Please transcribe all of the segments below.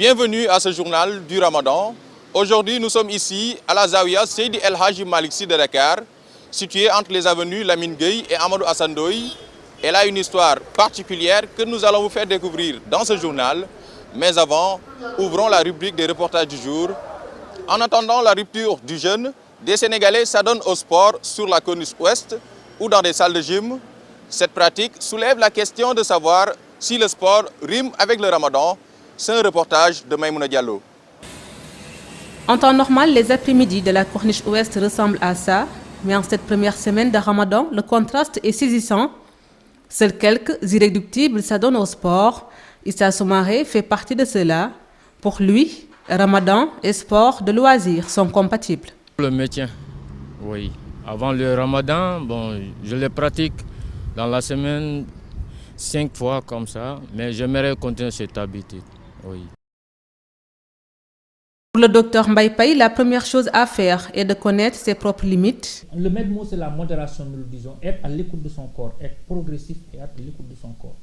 Bienvenue à ce journal du Ramadan. Aujourd'hui, nous sommes ici à la Zawiya Seydi El Hadji Malick Sy de Dakar, située entre les avenues Lamine Gueye et Amadou Hassan Ndoye. Elle a une histoire particulière que nous allons vous faire découvrir dans ce journal. Mais avant, ouvrons la rubrique des reportages du jour. En attendant la rupture du jeûne, des Sénégalais s'adonnent au sport sur la corniche ouest ou dans des salles de gym. Cette pratique soulève la question de savoir si le sport rime avec le Ramadan. C'est un reportage de Maïmouna Diallo. En temps normal, les après-midi de la corniche ouest ressemblent à ça. Mais en cette première semaine de Ramadan, le contraste est saisissant. Seuls quelques irréductibles s'adonnent au sport. Issa Soumaré fait partie de cela. Pour lui, Ramadan et sport de loisirs sont compatibles. Le maintien, oui. Avant le Ramadan, je le pratique dans la semaine 5 fois comme ça, mais j'aimerais continuer cette habitude, oui. Pour le docteur Mbaye Paye, la première chose à faire est de connaître ses propres limites. Le maître mot, c'est la modération, nous le disons, être à l'écoute de son corps, être progressif et être à l'écoute de son corps.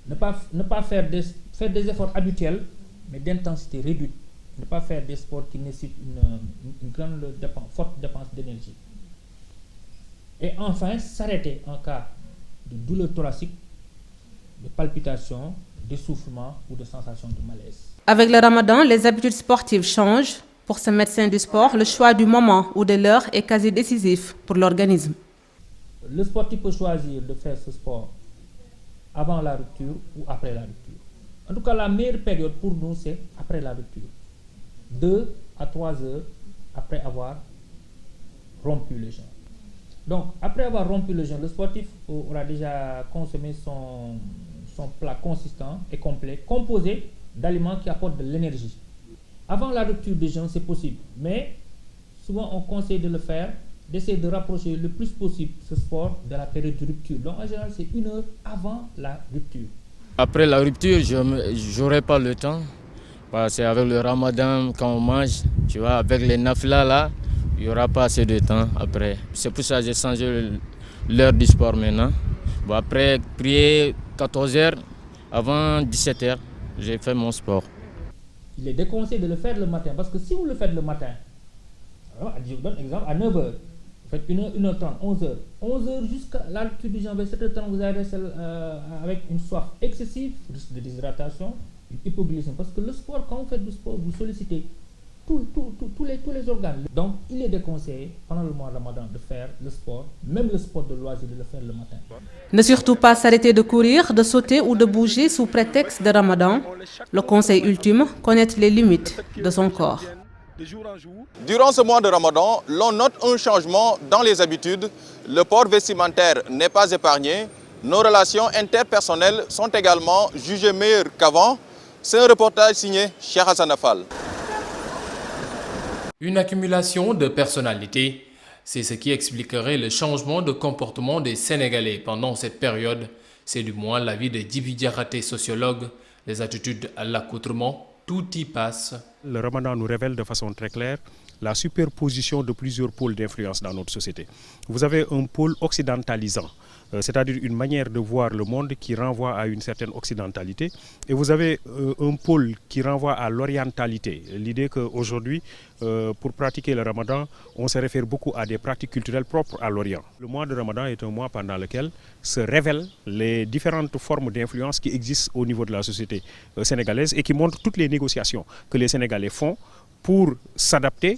Ne pas faire des efforts habituels, mais d'intensité réduite. Ne pas faire des sports qui nécessitent une grande forte dépense d'énergie. Et enfin, s'arrêter en cas de douleur thoracique, de palpitations, d'essoufflement ou de sensation de malaise. Avec le Ramadan, les habitudes sportives changent. Pour ce médecin du sport, le choix du moment ou de l'heure est quasi décisif pour l'organisme. Le sportif peut choisir de faire ce sport avant la rupture ou après la rupture. En tout cas, la meilleure période pour nous, c'est après la rupture. 2 à 3 heures après avoir rompu le jeûne. Donc, après avoir rompu le jeûne, le sportif aura déjà consommé son plat consistant et complet, composé d'aliments qui apportent de l'énergie. Avant la rupture du jeûne, c'est possible, mais souvent on conseille de le faire, d'essayer de rapprocher le plus possible ce sport de la période de rupture. Donc, en général, c'est 1 heure avant la rupture. Après la rupture, je n'aurai pas le temps. Parce qu'avec le Ramadan, quand on mange, tu vois, avec les nafila là, il n'y aura pas assez de temps après. C'est pour ça que j'ai changé l'heure du sport maintenant. Après prier 14h, avant 17h, j'ai fait mon sport. Il est déconseillé de le faire le matin, parce que si vous le faites le matin, alors, je vous donne un exemple, à 9h, vous faites 1h30, 11h. 11h jusqu'à la rupture du jeûne, vers 7h30, vous allez rester avec une soif excessive, risque de déshydratation, hypoglycémie, parce que le sport, quand vous faites du sport, vous sollicitez tous les organes. Donc, il est déconseillé pendant le mois de Ramadan de faire le sport, même le sport de loisir, de le faire le matin. Ne surtout pas s'arrêter de courir, de sauter ou de bouger sous prétexte de Ramadan. Le conseil ultime, connaître les limites de son corps. Durant ce mois de Ramadan, l'on note un changement dans les habitudes. Le port vestimentaire n'est pas épargné. Nos relations interpersonnelles sont également jugées meilleures qu'avant. C'est un reportage signé Cheikh Hassan Afal. Une accumulation de personnalités, c'est ce qui expliquerait le changement de comportement des Sénégalais pendant cette période. C'est du moins l'avis de Djibi Diakhaté, sociologue. Les attitudes à l'accoutrement, tout y passe. Le Ramadan nous révèle de façon très claire la superposition de plusieurs pôles d'influence dans notre société. Vous avez un pôle occidentalisant, c'est-à-dire une manière de voir le monde qui renvoie à une certaine occidentalité. Et vous avez un pôle qui renvoie à l'orientalité. L'idée qu'aujourd'hui, pour pratiquer le Ramadan, on se réfère beaucoup à des pratiques culturelles propres à l'Orient. Le mois de Ramadan est un mois pendant lequel se révèlent les différentes formes d'influence qui existent au niveau de la société sénégalaise et qui montrent toutes les négociations que les Sénégalais font pour s'adapter,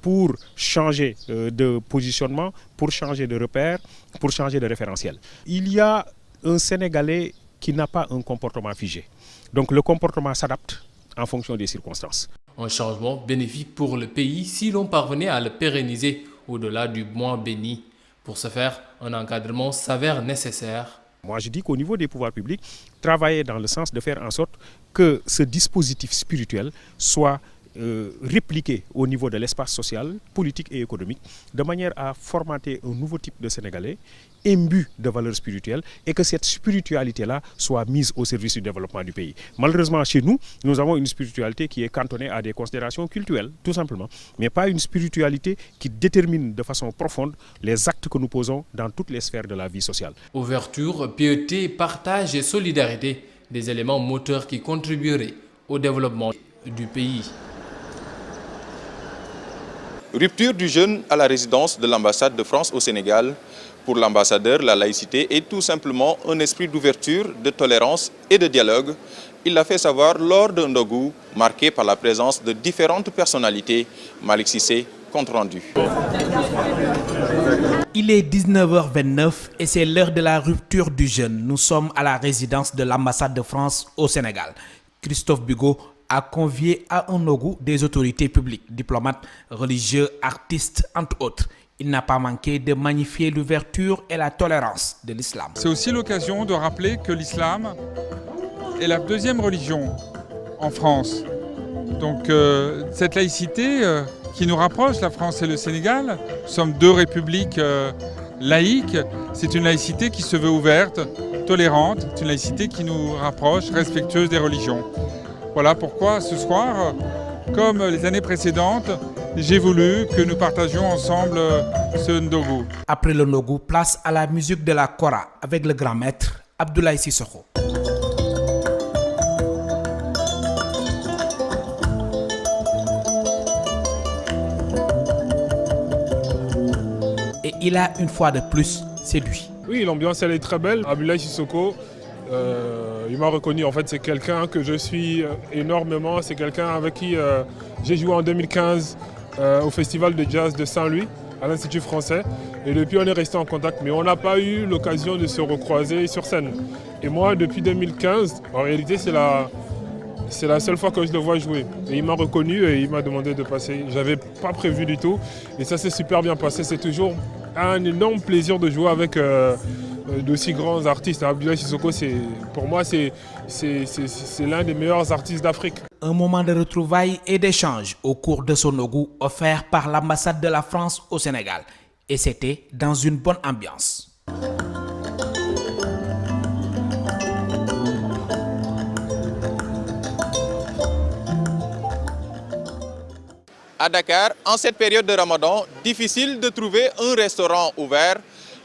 pour changer de positionnement, pour changer de repère, pour changer de référentiel. Il y a un Sénégalais qui n'a pas un comportement figé. Donc le comportement s'adapte en fonction des circonstances. Un changement bénéfique pour le pays si l'on parvenait à le pérenniser au-delà du mois béni. Pour ce faire, un encadrement s'avère nécessaire. Moi, je dis qu'au niveau des pouvoirs publics, travailler dans le sens de faire en sorte que ce dispositif spirituel soit répliqué au niveau de l'espace social, politique et économique, de manière à formater un nouveau type de Sénégalais imbu de valeurs spirituelles et que cette spiritualité-là soit mise au service du développement du pays. Malheureusement, chez nous, nous avons une spiritualité qui est cantonnée à des considérations cultuelles, tout simplement, mais pas une spiritualité qui détermine de façon profonde les actes que nous posons dans toutes les sphères de la vie sociale. Ouverture, piété, partage et solidarité, des éléments moteurs qui contribueraient au développement du pays. Rupture du jeûne à la résidence de l'ambassade de France au Sénégal. Pour l'ambassadeur, la laïcité est tout simplement un esprit d'ouverture, de tolérance et de dialogue. Il l'a fait savoir lors d'un ndogu marqué par la présence de différentes personnalités. Malick Cissé, compte rendu. Il est 19h29 et c'est l'heure de la rupture du jeûne. Nous sommes à la résidence de l'ambassade de France au Sénégal. Christophe Bigot a convié à un ndogu des autorités publiques, diplomates, religieux, artistes, entre autres. Il n'a pas manqué de magnifier l'ouverture et la tolérance de l'islam. C'est aussi l'occasion de rappeler que l'islam est la deuxième religion en France. Donc cette laïcité qui nous rapproche, la France et le Sénégal, nous sommes deux républiques laïques, c'est une laïcité qui se veut ouverte, tolérante, c'est une laïcité qui nous rapproche, respectueuse des religions. Voilà pourquoi ce soir, comme les années précédentes, j'ai voulu que nous partagions ensemble ce ndogu. Après le ndogu, place à la musique de la Kora avec le grand maître Abdoulaye Sissoko. Et il a une fois de plus séduit. Oui, l'ambiance elle est très belle. Abdoulaye Sissoko, il m'a reconnu. En fait, c'est quelqu'un que je suis énormément. C'est quelqu'un avec qui j'ai joué en 2015 au Festival de Jazz de Saint-Louis, à l'Institut français. Et depuis, on est resté en contact. Mais on n'a pas eu l'occasion de se recroiser sur scène. Et moi, depuis 2015, en réalité, c'est la seule fois que je le vois jouer. Et il m'a reconnu et il m'a demandé de passer. Je n'avais pas prévu du tout. Et ça s'est super bien passé. C'est toujours un énorme plaisir de jouer avec d'aussi grands artistes. Abdoulaye Sissoko, pour moi, c'est l'un des meilleurs artistes d'Afrique. Un moment de retrouvailles et d'échanges au cours de son ndogu offert par l'ambassade de la France au Sénégal. Et c'était dans une bonne ambiance. À Dakar, en cette période de Ramadan, difficile de trouver un restaurant ouvert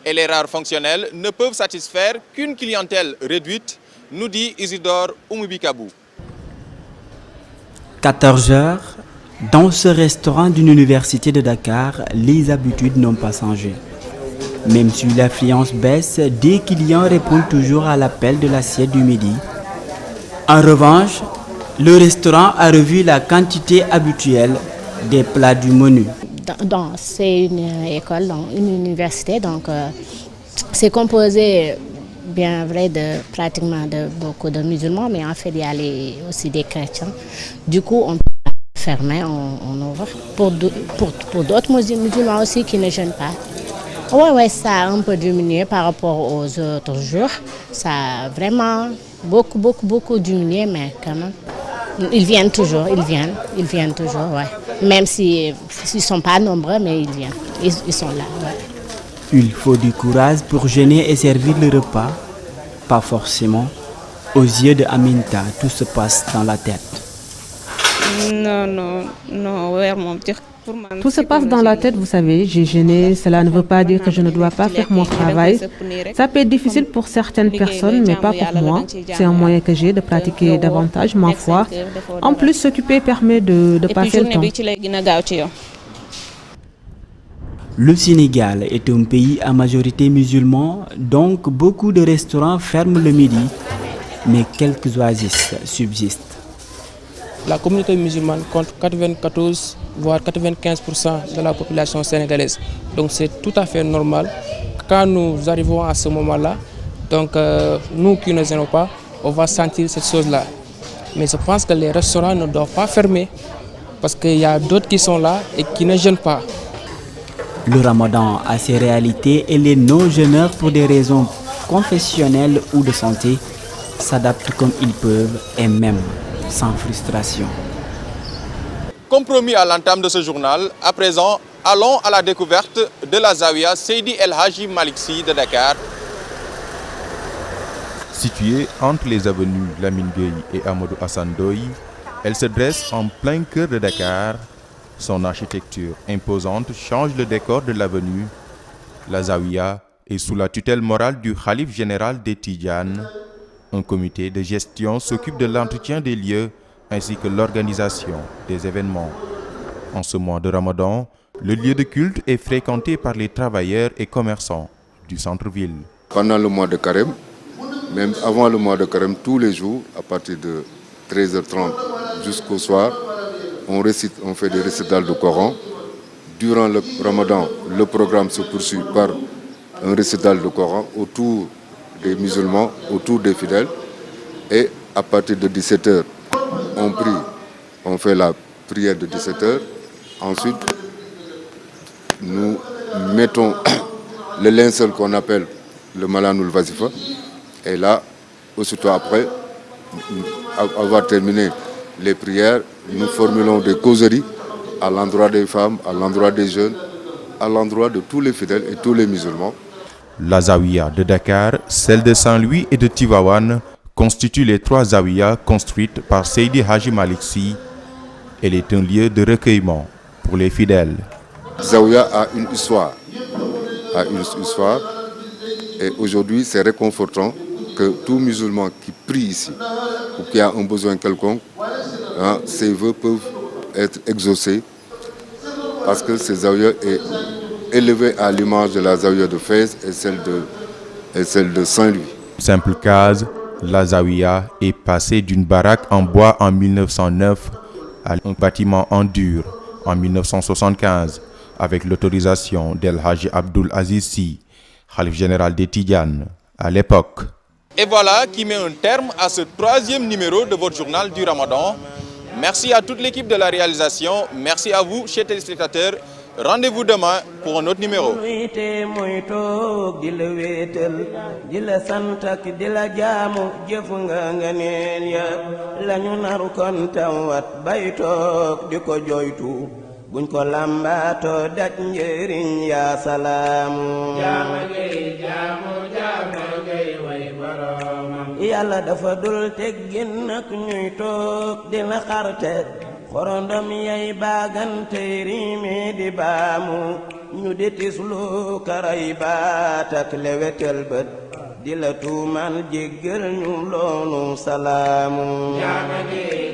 et les rares fonctionnels ne peuvent satisfaire qu'une clientèle réduite, nous dit Isidore Oumubikabou. 14 heures, dans ce restaurant d'une université de Dakar, les habitudes n'ont pas changé. Même si l'affluence baisse, des clients répondent toujours à l'appel de l'assiette du midi. En revanche, le restaurant a revu la quantité habituelle des plats du menu. C'est une école, une université, donc c'est composé, bien vrai, pratiquement de beaucoup de musulmans, mais en fait il y a aussi des chrétiens. Du coup, on peut fermer, on ouvre. Pour d'autres musulmans aussi qui ne jeûnent pas. Oui, ça a un peu diminué par rapport aux autres jours. Ça a vraiment beaucoup diminué, mais quand même. Ils viennent toujours, ouais. Même s'ils ne sont pas nombreux, mais ils viennent, ils sont là. Ouais. Il faut du courage pour jeûner et servir le repas. Pas forcément. Aux yeux de Aminta, tout se passe dans la tête. Non, vraiment. Tout se passe dans la tête, vous savez, j'ai jeûné, cela ne veut pas dire que je ne dois pas faire mon travail. Ça peut être difficile pour certaines personnes, mais pas pour moi. C'est un moyen que j'ai de pratiquer davantage ma foi. En plus, s'occuper permet de passer le temps. Le Sénégal est un pays à majorité musulmane, donc beaucoup de restaurants ferment le midi, mais quelques oasis subsistent. La communauté musulmane compte 94 voire 95% de la population sénégalaise. Donc c'est tout à fait normal. Quand nous arrivons à ce moment-là, donc nous qui ne gênons pas, on va sentir cette chose-là. Mais je pense que les restaurants ne doivent pas fermer parce qu'il y a d'autres qui sont là et qui ne jeûnent pas. Le Ramadan a ses réalités et les non-jeûneurs, pour des raisons confessionnelles ou de santé, s'adaptent comme ils peuvent et même sans frustration. Compromis à l'entame de ce journal, à présent, allons à la découverte de la Zawiya Seydi El Hadji Malick Sy de Dakar. Située entre les avenues Lamine Gueye et Amadou Hassan Ndoye, elle se dresse en plein cœur de Dakar. Son architecture imposante change le décor de l'avenue. La Zawiya est sous la tutelle morale du Khalife général des Tidjanes. Un comité de gestion s'occupe de l'entretien des lieux ainsi que l'organisation des événements. En ce mois de Ramadan, le lieu de culte est fréquenté par les travailleurs et commerçants du centre-ville. Pendant le mois de Carême, même avant le mois de Carême, tous les jours, à partir de 13h30 jusqu'au soir, on fait des récitals du Coran. Durant le Ramadan, le programme se poursuit par un récital du Coran autour des musulmans, autour des fidèles. Et à partir de 17h, on prie, on fait la prière de 17h. Ensuite, nous mettons le linceul qu'on appelle le Malanoul Vazifa. Et là, aussitôt après avoir terminé les prières, nous formulons des causeries à l'endroit des femmes, à l'endroit des jeunes, à l'endroit de tous les fidèles et tous les musulmans. La Zawiya de Dakar, celle de Saint-Louis et de Tivaouane constituent les trois Zawiyas construites par Seydi Hadji Malick Sy. Elle est un lieu de recueillement pour les fidèles. Zawiya a une histoire. Et aujourd'hui, c'est réconfortant que tout musulman qui prie ici ou qui a un besoin quelconque, ses vœux peuvent être exaucés parce que ce Zawiya est élevé à l'image de la Zawiya de Fès et celle de Saint-Louis. Simple case, la Zawiya est passée d'une baraque en bois en 1909 à un bâtiment en dur en 1975 avec l'autorisation d'El Hadji Abdoul Aziz Sy, Khalif général des Tidjanes à l'époque. Et voilà qui met un terme à ce troisième numéro de votre journal du Ramadan. Merci à toute l'équipe de la réalisation. Merci à vous, chers téléspectateurs. Rendez-vous demain pour un autre numéro. buñ ko lambaato daj njëriñ yaa salaamu jaama ngay way boroomam yàlla dafa dul teggin nak ñuy toog di la xarte xorondom yay baagante riime di baamu ñu di tislu karay baat ak lewetel bët di la tuumal jéggal ñu loonu salaamu jaama ngay